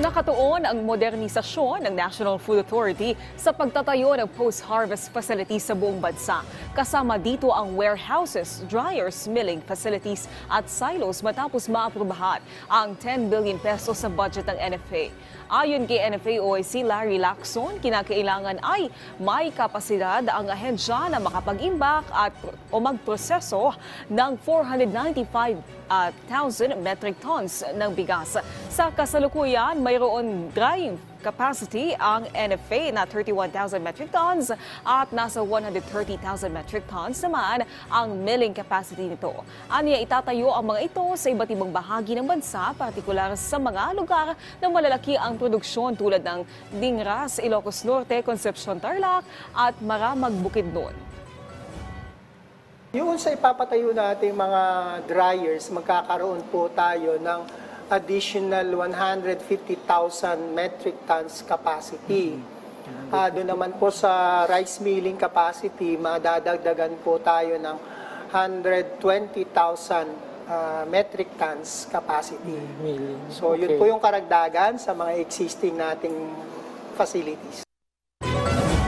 Nakatuon ang modernisasyon ng National Food Authority sa pagtatayo ng post-harvest facilities sa buong bansa. Kasama dito ang warehouses, dryers, milling facilities at silos matapos maaprubahan ang 10 billion pesos sa budget ng NFA. Ayon kay NFA OIC Larry Lacson, kinakailangan ay may kapasidad ang ahensya na makapag-imbak o magproseso ng 495,000 metric tons ng bigas. Sa kasalukuyan, mayroon drying capacity ang NFA na 31,000 metric tons at nasa 130,000 metric tons naman ang milling capacity nito. Aniya itatayo ang mga ito sa iba't ibang bahagi ng bansa, partikular sa mga lugar na malalaki ang produksyon tulad ng Dingras, Ilocos Norte, Concepcion, Tarlac at Maramag, Bukidnon. Yung sa ipapatayo nating mga dryers, magkakaroon po tayo ng additional 150,000 metric tons capacity. Doon naman po sa rice milling capacity, madadagdagan po tayo ng 120,000 metric tons capacity. So yun po yung karagdagan sa mga existing nating facilities.